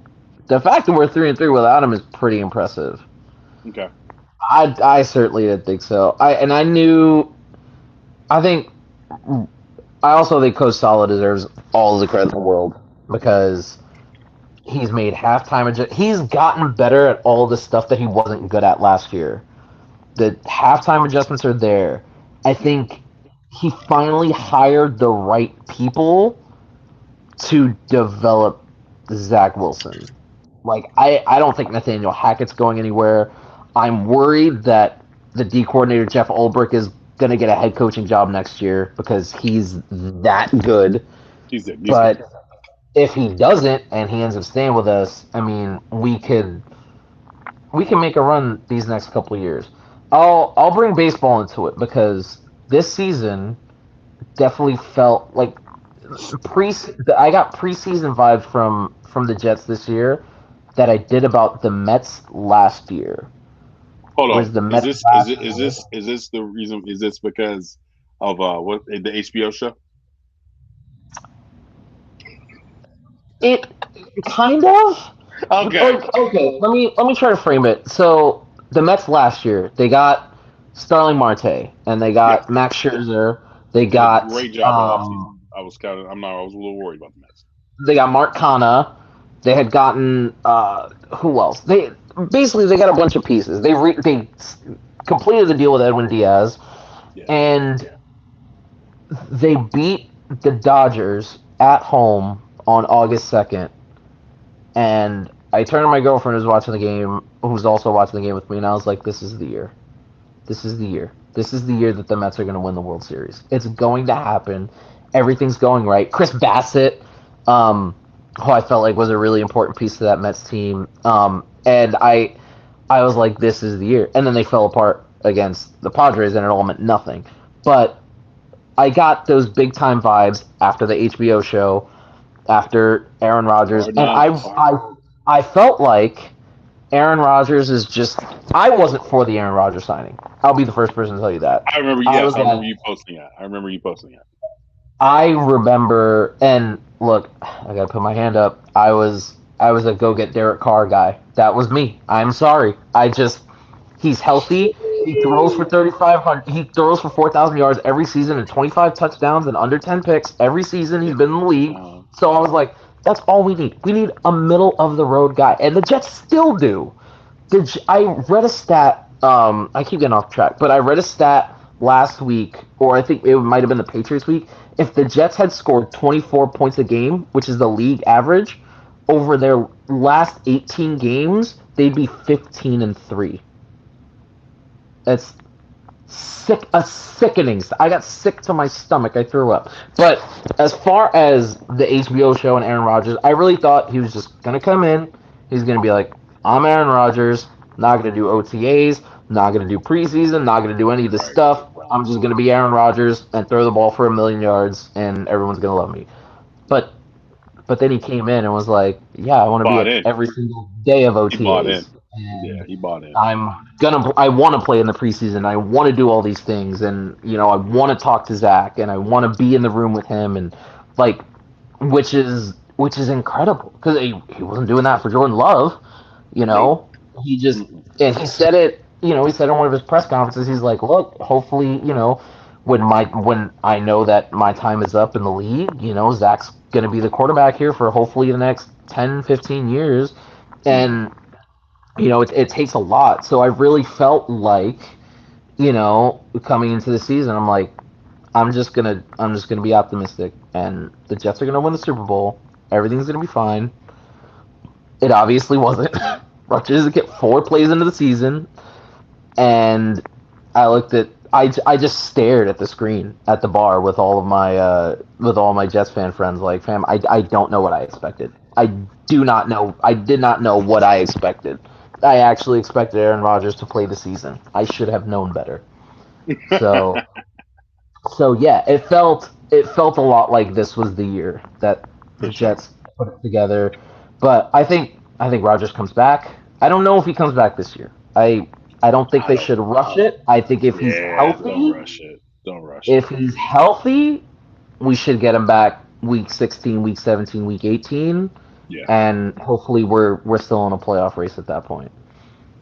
the fact that we're 3-3 without him is pretty impressive. Okay. I certainly didn't think so. I knew. I think I also think Coach Sala deserves all the credit in the world because he's made he's gotten better at all the stuff that he wasn't good at last year. The halftime adjustments are there. I think he finally hired the right people to develop Zach Wilson. Like I don't think Nathaniel Hackett's going anywhere. I'm worried that the D coordinator Jeff Ulbrich is going to get a head coaching job next year because he's that good. He's good. But if he doesn't and he ends up staying with us, I mean, we can make a run these next couple of years. I'll bring baseball into it because this season definitely felt like pre. I got preseason vibes from the Jets this year that I did about the Mets last year. Hold on. Whereas the Is Mets this is last it is year, this is this the reason? Is this because of what the HBO show? it kind of Okay. like okay. Let me try to frame it. So the Mets last year they got Starling Marte and they Yes. got Max Scherzer. They Did a got great job the offseason. I was kind of I'm not I was a little worried about the Mets. they got Mark Canha. They had gotten who else? They got a bunch of pieces. They completed the deal with Edwin Diaz, Yeah. and they beat the Dodgers at home on August 2nd. And I turned to my girlfriend who's watching the game, who's also watching the game with me, and I was like, "This is the year. This is the year. This is the year that the Mets are going to win the World Series. It's going to happen. Everything's going right." Chris Bassett, who I felt like was a really important piece to that Mets team, and I was like, "This is the year." And then they fell apart against the Padres, and it all meant nothing. But I got those big time vibes after the HBO show, after Aaron Rodgers, Hard and knocks. I felt like Aaron Rodgers is just. I wasn't for the Aaron Rodgers signing. I'll be the first person to tell you that. I remember. I Yes, was I remember like, you posting that. I remember you posting that. I remember, and look, I gotta put my hand up. I was a go get Derek Carr guy. That was me. I'm sorry. He's healthy. He throws for 3,500. He throws for 4,000 yards every season and 25 touchdowns and under 10 picks every season he's Yeah. been in the league. So I was like, that's all we need. We need a middle of the road guy, and the Jets still do. I read a stat. I keep getting off track, but I read a stat last week, or I think it might have been the Patriots week. If the Jets had scored 24 points a game, which is the league average, over their last 18 games, they'd be 15-3. That's sick. A sickening. I got sick to my stomach. I threw up. But as far as the HBO show and Aaron Rodgers, I really thought he was just gonna come in. He's gonna be like, "I'm Aaron Rodgers. Not gonna do OTAs. Not gonna do preseason. Not gonna do any of this Right. stuff. I'm just gonna be Aaron Rodgers and throw the ball for 1,000,000 yards, and everyone's gonna love me." But but then he came in and was like, "Yeah, I want to be Bought at in. every single day of He bought in. OTAs." Yeah, And he bought in. I want to play in the preseason. I want to do all these things, and I want to talk to Zach, and I want to be in the room with him, and like, which is incredible because he wasn't doing that for Jordan Love, you know. He just Mm-mm. and he said it, he said in one of his press conferences, he's like, "Look, hopefully, when I know that my time is up in the league, Zach's going to be the quarterback here for hopefully the next 10, 15 years," and it takes a lot. So I really felt like, coming into the season, I'm like, I'm just gonna be optimistic, and the Jets are gonna win the Super Bowl. Everything's gonna be fine. It obviously wasn't. Rutgers get 4 plays into the season, and I just stared at the screen at the bar with all my Jets fan friends. Like, fam, I don't know what I expected. I do not know. I did not know what I expected. I actually expected Aaron Rodgers to play the season. I should have known better. So so yeah, it felt a lot like this was the year that the For sure. Jets put it together. But I think Rodgers comes back. I don't know if he comes back this year. I don't think I they don't. should rush it. I think Yeah, don't rush it. Don't rush it. if he's healthy, we should get him back week 16, week 17, week 18, Yeah, and hopefully we're still in a playoff race at that point.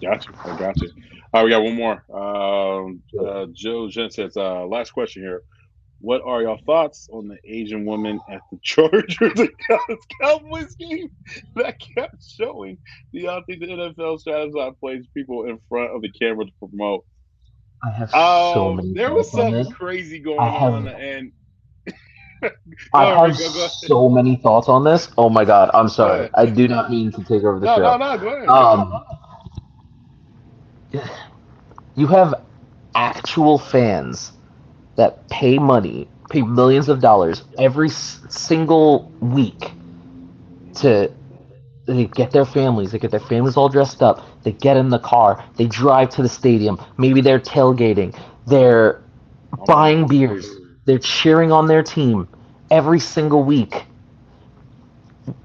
got you. I got you. All right, we got one more. Joe Jen says, last question here. What are your thoughts on the Asian woman at the Chargers and Dallas Cowboys game that kept showing? Do y'all think the NFL strategize plays people in front of the camera to promote? I have so many There was thoughts on something this. crazy I going on, have and I go ahead, have Rico. Go ahead. so many thoughts on this. Oh my god, I'm Go sorry. ahead. I do not mean to take over the No, no, show. no. Go ahead. Go ahead. Um, you have actual fans that pay money, pay millions of dollars every single week to they get their families, they get their families all dressed up, they get in the car, they drive to the stadium, maybe they're tailgating, they're Oh my buying goodness. beers, they're cheering on their team every single week.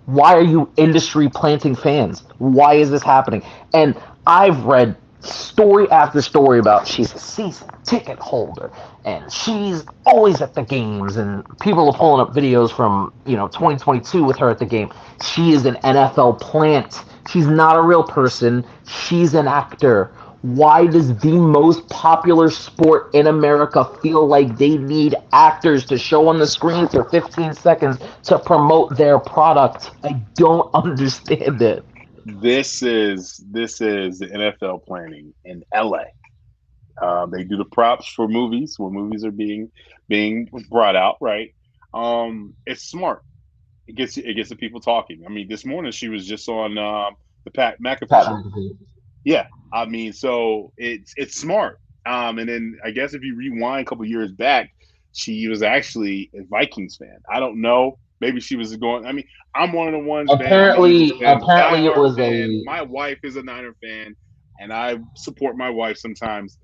Why are you industry planting fans? Why is this happening? And I've read story after story about she's a season ticket holder and she's always at the games and people are pulling up videos from 2022 with her at the game. She is an NFL plant. She's not a real person. She's an actor. Why does the most popular sport in America feel like they need actors to show on the screen for 15 seconds to promote their product? I don't understand it. This is the NFL planning in LA. They do the props for movies when movies are being brought out, right? It's smart. It gets the people talking. I mean, this morning she was just on the Pat McAfee Pat show. McAfee. Yeah, I mean, so it's smart. And then I guess if you rewind a couple years back, she was actually a Vikings fan. I don't know. Maybe she was going. I mean, I'm one of the ones, man. I'm an Eagles fan, Apparently it diehard was fan. a My wife is a Niner fan, and I support my wife sometimes.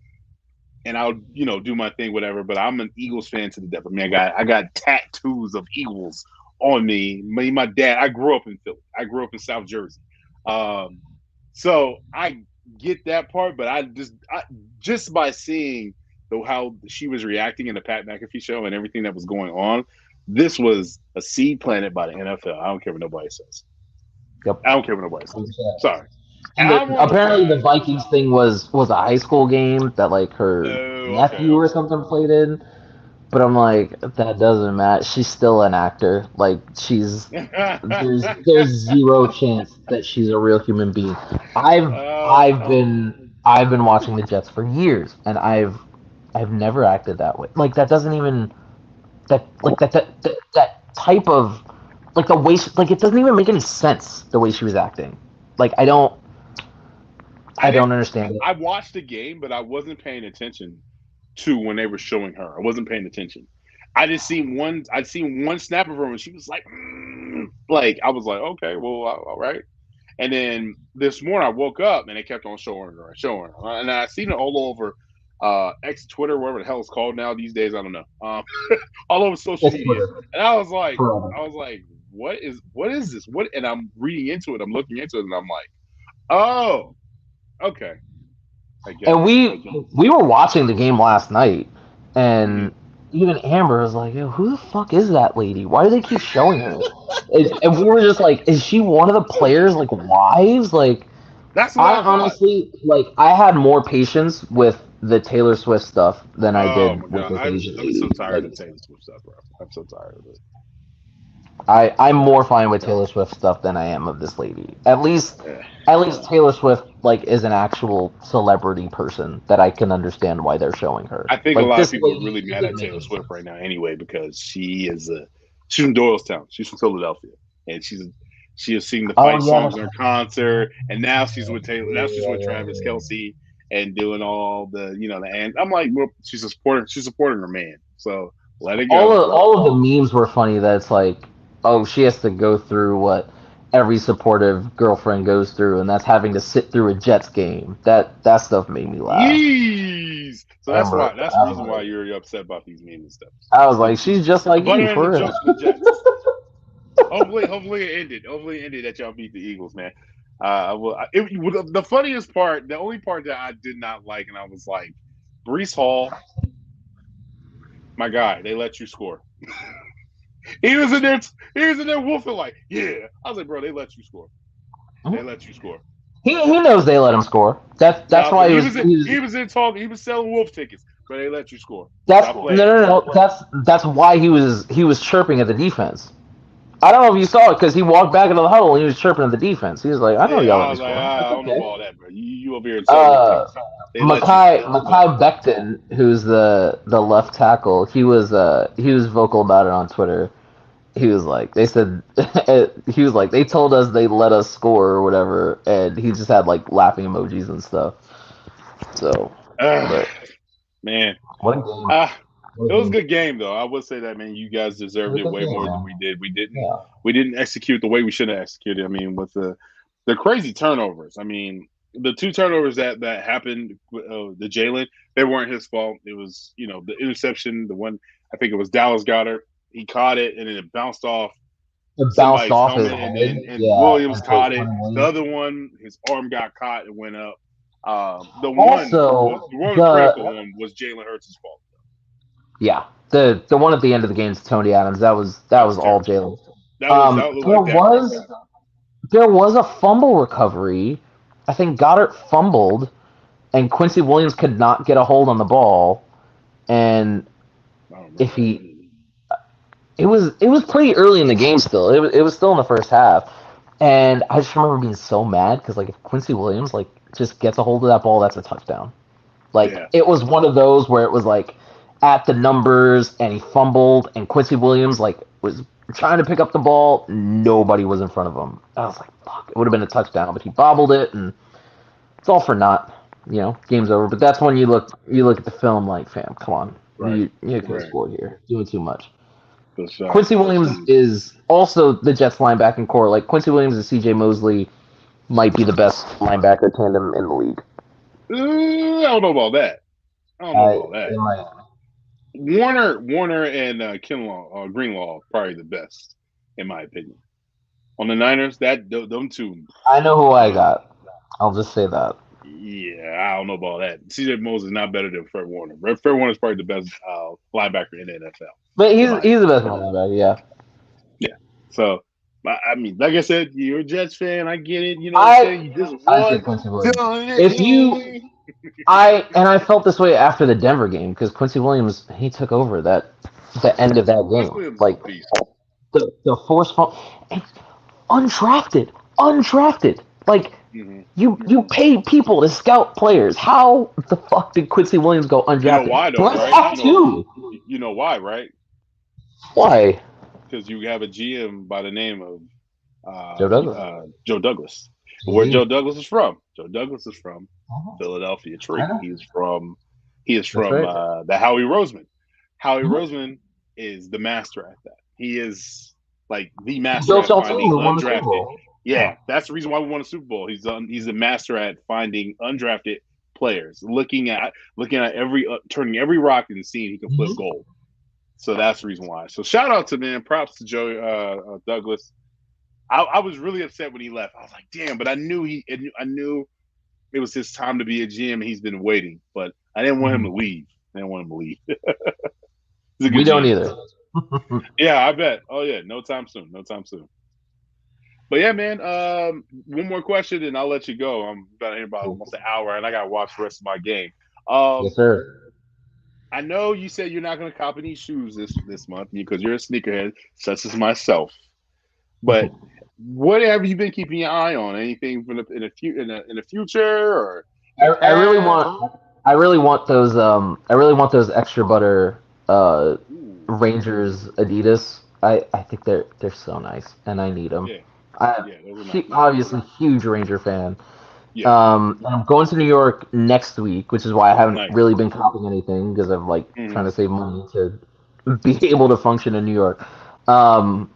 And I'll, do my thing, whatever. But I'm an Eagles fan to the death. I mean, I got tattoos of Eagles on me. My dad. I grew up in Philly. I grew up in South Jersey. Um, so I get that part, but just by seeing how she was reacting in the Pat McAfee show and everything that was going on, this was a seed planted by the NFL. I don't care what nobody says. yep. I don't care what nobody says. Sorry. And And I'm one of those apparently the guys. Vikings thing was a high school game that like her Oh, okay, nephew or okay. something played in. But I'm like, that doesn't matter. She's still an actor. Like there's zero chance that she's a real human being. I've I've uh, been watching the Jets for years, and I've never acted that way. Like that doesn't even that type of like the way like it doesn't even make any sense the way she was acting. Like I I don't didn't. understand it. I watched the game, but I wasn't paying attention to when they were showing her. I wasn't paying attention. I just seen one. I'd seen one snap of her, and she was like, like I was like, okay, well, all right. And then this morning I woke up and they kept on showing her, and I seen it all over X, Twitter, whatever the hell it's called now these days. I don't know. All over social It's media, Twitter and I was like, forever. what is this? What? And I'm reading into it. I'm looking into it, and I'm like, oh, okay, I get And it. we were watching the game last night, Mm-hmm. and even Amber was like, "Yo, who the fuck is that lady? Why do they keep showing her?" And we were just like, "Is she one of the players' like wives?" Like, That's what I I thought. honestly like I had more patience with the Taylor Swift stuff than I Oh my did with god, this Asian I'm so lady. tired Like, of Taylor Swift stuff, bro. I'm so tired of it. I'm more fine with Taylor Swift stuff than I am of this lady. Yeah. At least Taylor Swift like is an actual celebrity person that I can understand why they're showing her. I think a Like lot of this people are lady really mad isn't at Taylor making Swift sense. right now anyway because she's from Doylestown. She's from Philadelphia, and she has seen the Oh fight yeah, songs that's in her right. concert, and now she's with Taylor. Now she's with Travis Yeah. Kelsey and doing all the and I'm like, well, she's supporting her man, so let it go. All of the memes were funny. That it's like, oh, she has to go through what every supportive girlfriend goes through, and that's having to sit through a Jets game. That stuff made me laugh. Yeez. So I remember, that's the I reason why was, you're upset about these memes and stuff. I was like, she's just The like butter you and the for real. jokes for the Jets. Hopefully it ended. Hopefully it ended that y'all beat the Eagles, man. The funniest part, the only part that I did not like, and I was like, Brees Hall, my guy, they let you score. He was in there. He was in there wolfing like, yeah. I was like, bro, they let you score. They let you score. He knows they let him score. That's No, but why he was in talking. He was selling wolf tickets, but they let you score. that's Stop no playing. no no that's why he was chirping at the defense. I don't know if you saw it because he walked back into the huddle and he was chirping at the defense. He was like, I know Yeah, y'all let I me was like, score. That's I don't know okay. about all that, bro. You over here selling wolf Uh, tickets. They let you score, but Makai Becton, who's the left tackle, he was vocal about it on Twitter. He was like, they said, he was like, they told us they let us score or whatever, and he just had like laughing emojis and stuff. So, uh, but man, what a game! uh, What it a was a game! good game though. I would say that, man. You guys It deserved was it a good way game, more than man. we did. Yeah. We didn't execute the way we should have executed. I mean, with the crazy turnovers. I mean, the two turnovers that happened, the Jalen, they weren't his fault. It was the interception. The one I think it was Dallas Goddard. He caught it and then it bounced off It bounced somebody's off his helmet, head. and Yeah, Williams and Quentin caught it. The Williams. other one, his arm got caught and went up. Also, The one critical the one was Jalen Hurts' fault. yeah, the one at the end of the game to Tony Adams. That That was was all terrible. Jalen. That looked There like that crap was happened. there was a fumble recovery. I think Goddard fumbled, and Quincy Williams could not get a hold on the ball. And I don't if remember that. he, it was pretty early in the game still. It was still in the first half, and I just remember being so mad because like if Quincy Williams like just gets a hold of that ball, that's a touchdown. Like Yeah, it was one of those where it was like at the numbers and he fumbled and Quincy Williams like was trying to pick up the ball. Nobody was in front of him. I was like, fuck, it would have been a touchdown, but he bobbled it and it's all for naught. Game's over. But that's when you look at the film like, fam, come on. right, You could have right. scored here. Doing too much. For sure. Quincy Williams is also the Jets linebacking core. Like Quincy Williams and CJ Mosley might be the best linebacker tandem in the league. I don't know about that. I don't know I about that. they might. Warner, and Kinlaw, Greenlaw, probably the best in my opinion. On the Niners, them two. I know who I Uh, got. I'll just say that. yeah, I don't know about that. CJ Moses is not better than Fred Warner. Fred Warner is probably the best linebacker in the NFL, But in he's my he's opinion. the best linebacker, yeah. Yeah. So, I mean, like I said, you're a Jets fan. I get it. You know what I'm I saying? You just I take won. Quincy Williams. If you I felt this way after the Denver game because Quincy Williams he took over the end of that Chris game. Williams is a Like beast. the forceful and undrafted. Like Mm-hmm. you pay people to scout players. How the fuck did Quincy Williams go You know undrafted? why though, Brett right? Favre too. You know why, right? Why? Because you have a GM by the name of Joe Douglas. Joe Douglas. Where JD. Joe Douglas is from? Joe Douglas is from Oh, Philadelphia I Tree. know. He is That's from right. the Howie Roseman. Howie Mhm. Roseman is the master at that. He is like the He master built at y'all team finding and won the Super undrafted. Bowl. Yeah. Yeah, that's the reason why we won a Super Bowl. He's a master at finding undrafted players, looking at turning every rock and seeing he can flip Mhm. gold. So that's the reason why. So shout out to props to Joe Douglas. I was really upset when he left. I was like, damn, but I knew it was his time to be a GM. He's been waiting, but I didn't want him to leave. I didn't want him to leave. He's a We good don't GM. either. Yeah, I bet. Oh yeah, no time soon. No time soon. But yeah, man. One more question, and I'll let you go. I'm about here about almost an hour, and I got to watch the rest of my game. Yes, sir. I know you said you're not going to cop any shoes this month because you're a sneakerhead, such as myself. But what have you been keeping your eye on? Anything in the future or the I really past? want those extra butter Ooh, Rangers Adidas. I think they're so nice and I need them. yeah, I yeah, those are nice. obviously huge Ranger fan. Yeah, And I'm going to New York next week, which is why I haven't nice. really been copying anything because I'm like Mm-hmm. trying to save money to be able to function in New York. Um,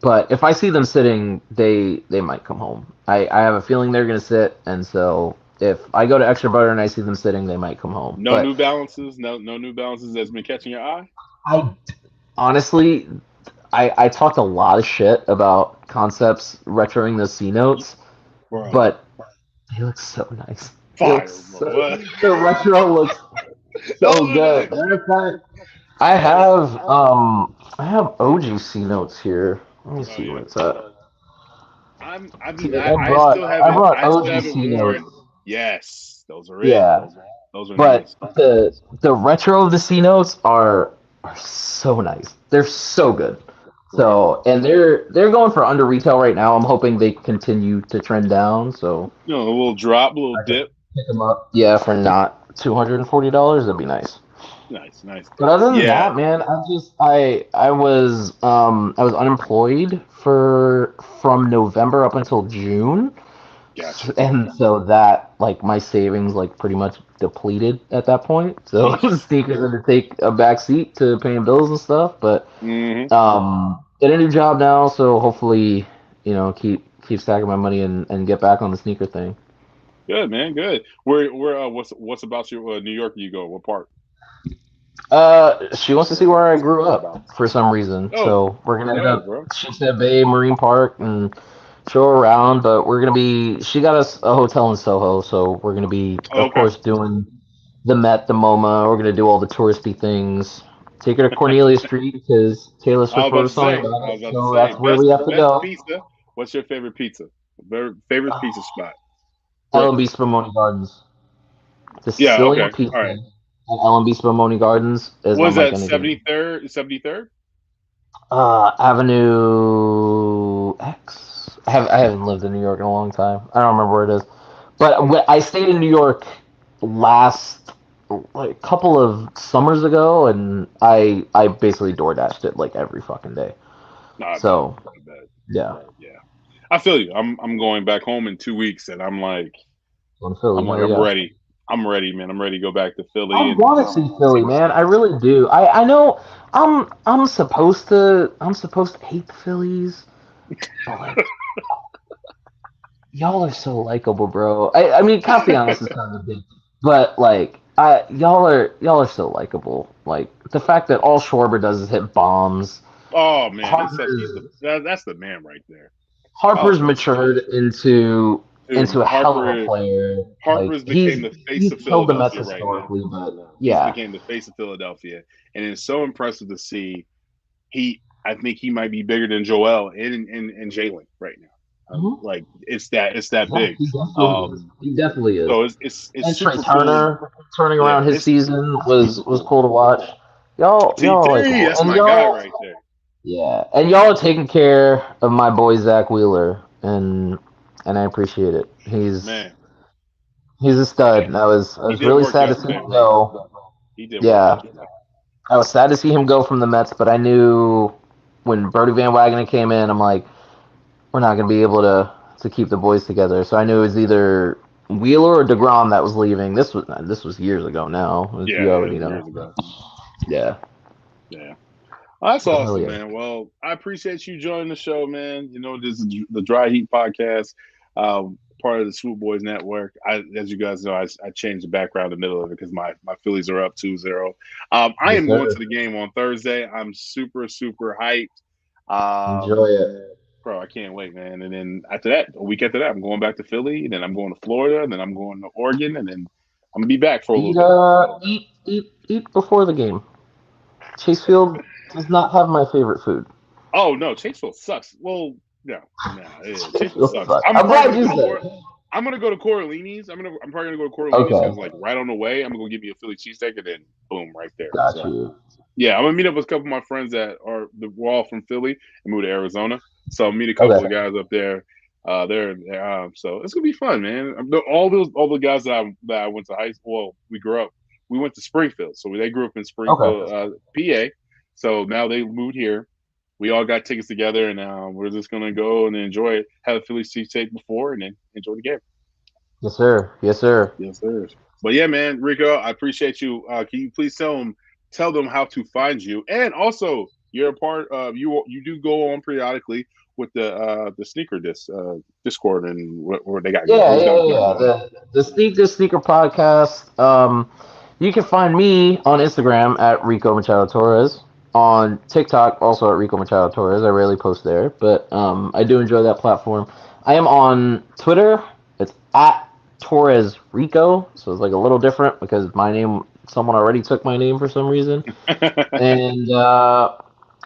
But if I see them sitting, they might come home. I have a feeling they're gonna sit, and so if I go to Extra Butter and I see them sitting, they might come home. No But New Balances. No New Balances that's been catching your eye. I honestly, I talked a lot of shit about concepts retroing the C notes, Bro, but they look so nice. They look fire, bro. so What? the retro looks so Those are good. nice. Matter of fact, Oh, I have OG C notes here. Let me oh see where yeah. it's at. I See, mean, like, I I brought still OG haven't C notes. worn. Yes, those are it. Yeah, Those are but nice. the retro of the C notes are so nice. They're so good. Right. So and they're going for under retail right now. I'm hoping they continue to trend down. So You know, a little drop, a little I can dip. pick them up. Yeah, for not $240. That'd be nice. Nice, nice. But other than Yeah, that, man, I was unemployed for from November up until June. gotcha. And so that like my savings like pretty much depleted at that point. So Yeesh. sneakers had to take a back seat to paying bills and stuff. But Hmm. get a new job now, so hopefully, keep stacking my money and get back on the sneaker thing. Good, man. Good. What's about your New York? You go. What part? She wants to see where I grew up for some reason. Oh, So we're gonna hit no, up. bro. She said Bay Marine Park and show her around, but we're gonna be. She got us a hotel in Soho, so we're gonna be, Oh, of okay. course, doing the Met, the MoMA. We're gonna do all the touristy things. Take her to Cornelia Street because Taylor I was Swift about wrote a to song say. about I it. was about to So say. that's where we have to Best go. pizza. What's your favorite pizza? Favorite pizza spot? LMB Brooklyn. Spumoni Gardens. The Yeah. Sicilian Okay. pizza All right. at LMB Spumoni Gardens is Was unlike that anything. 73rd? 73rd? Avenue X. I haven't lived in New York in a long time. I don't remember where it is. But I stayed in New York last like a couple of summers ago, and I basically door dashed it like every fucking day. No, I bet. So I bet. yeah, Yeah. I feel you. I'm going back home in 2 weeks, and in Philly, hell I'm yeah. ready. I'm ready, man. I'm ready to go back to I Philly and want to see see Philly, what's man. up. I really do. I know I'm supposed to hate the Phillies, but like y'all are so likable, bro. I mean, Castellanos is kind of a big, but like, y'all are so likable. Like the fact that all Schwarber does is hit bombs. Oh man, Harper's that's the man right there. Oh Harper's man, matured into dude, a hell of a player. Like Harper's became the face he's of killed the Mets Philadelphia right now. historically, but He's yeah. became the face of Philadelphia, and it's so impressive to see. I think he might be bigger than Joel and Jalen right now. Mhm. Like it's that Yeah, big. he definitely is. Um, He definitely is. so it's And Trey super cool. Turner turning Yeah, around his it's season was cool to watch. Y'all are TT. likable, That's and my guy y'all right there. yeah, and y'all are taking care of my boy Zach Wheeler, and I appreciate it. Man, He's a stud. And I he was did really work sad to see yesterday, him bro. go. He did work Yeah, yesterday. I was sad to see him go from the Mets, but I knew when Brody Van Wagenen came in, I'm like, we're not gonna be able to keep the boys together. So I knew it was either Wheeler or Degrom that was leaving. This was years ago now, as you Yeah, it already was know. years ago. Yeah, Yeah. Well, that's but hell awesome, yeah. man. Well, I appreciate you joining the show, man. You know, this is the Dry Heat podcast, part of the Swoop Boys Network. As you guys know, I changed the background in the middle of it because my Phillies are up 2-0. I Yes, am going sir. to the game on Thursday. I'm super, super hyped. Um, Enjoy it. bro, I can't wait, man. And then after that, a week after that, I'm going back to Philly, and then I'm going to Florida, and then I'm going to Oregon, and then I'm gonna be back for a little bit. So, Eat before the game. Chase Field does not have my favorite food. oh no, Chaseville sucks. Well, no, no, yeah, Chase Chaseville Field sucks. sucks. I'm glad you said it. I'm gonna go to Coralini's. I'm probably gonna go to Coralini's because Okay, like right on the way, I'm gonna go get me a Philly cheesesteak and then boom, right there. got So you. yeah, I'm gonna meet up with a couple of my friends that we're all from Philly and moved to Arizona. So I'll meet a couple Okay, of guys up there. So it's gonna be fun, man. All the guys that I went to high school. Well, we grew up. We went to Springfield, so they grew up in okay. Springfield, PA. So now they moved here. We all got tickets together, and we're just gonna go and enjoy it. Have a Philly cheesesteak before, and then enjoy the game. Yes, sir. Yes, sir. Yes, sir. But yeah, man, Rico, I appreciate you. Can you please tell them how to find you, and also You're a part of you do go on periodically with the Discord and what they got Yeah, what's yeah, got yeah. going Yeah. on. The Sneaker podcast. You can find me on Instagram at Rico Machado Torres. On TikTok, also at Rico Machado Torres. I rarely post there, but I do enjoy that platform. I am on Twitter. It's at Torres Rico, so it's like a little different because my name, someone already took my name for some reason, and uh,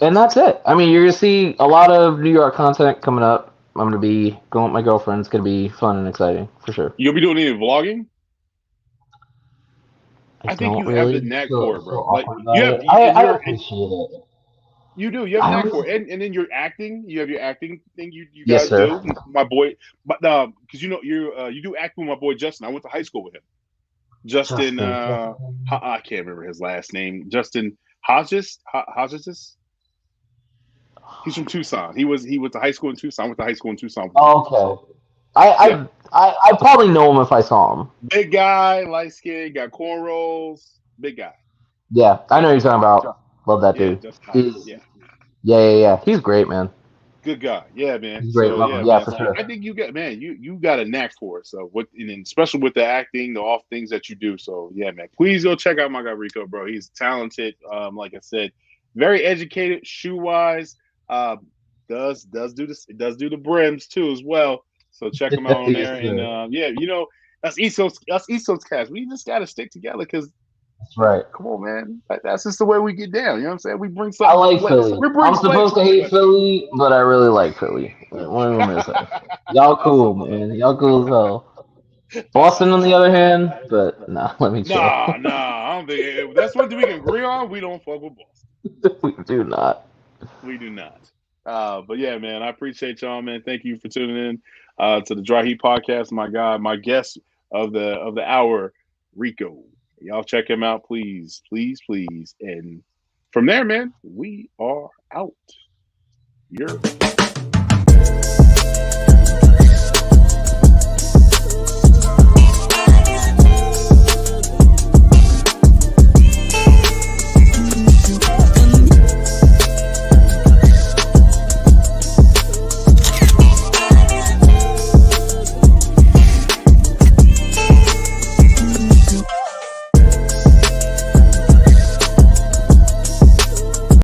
and that's it. I mean, you're gonna see a lot of New York content coming up. I'm gonna be going with my girlfriend. It's gonna be fun and exciting for sure. You'll be doing any vlogging? I I think don't you have the really knack for feel it, so bro. Like awkward about it. and I you're and appreciate it. you have a I knack was for it, and then your acting. You have your acting thing you yes, guys sir. do. My boy, but because you do acting with my boy Justin. I went to high school with him. Justin, Justin. I can't remember his last name. Justin Hodges. He's from Tucson. He went to high school in Tucson. I went to high school in Tucson with him. Okay. Yeah, I probably know him if I saw him. big guy, light skin, got cornrows. Big guy, Yeah, I know who you're Justin talking Hodges. about. Love that Yeah, dude. Justin Hodges. He's Yeah, yeah, yeah, yeah. He's great, man. good guy. Yeah, man. He's great. So Love yeah, him. Yeah, man. for So sure. I think you got a knack for it. So and then especially with the acting, the off things that you do. So yeah, man. Please go check out my guy Rico, bro. He's talented. Like I said, very educated, shoe wise. Does do the brims too as well. So check him out on Yes, there. And sir. yeah, us East Coast cats, we just gotta stick together because That's right. come on, man. That's just the way we get down. You know what I'm saying? We bring I something. like Philly. We bring I'm flavor supposed to to the hate West Coast. Philly, but I really like Philly. What am I gonna say? Y'all cool, man. Y'all cool as hell. Boston, on the other hand, but nah, let me chill. Nah. I don't think that's one thing we can agree on. We don't fuck with Boston. We do not. We do not. But yeah, man, I appreciate y'all, man. Thank you for tuning in to the Dry Heat Podcast. My God, my guest of the hour, Rico. Y'all check him out, please, please, please. And from there, man, we are out. You're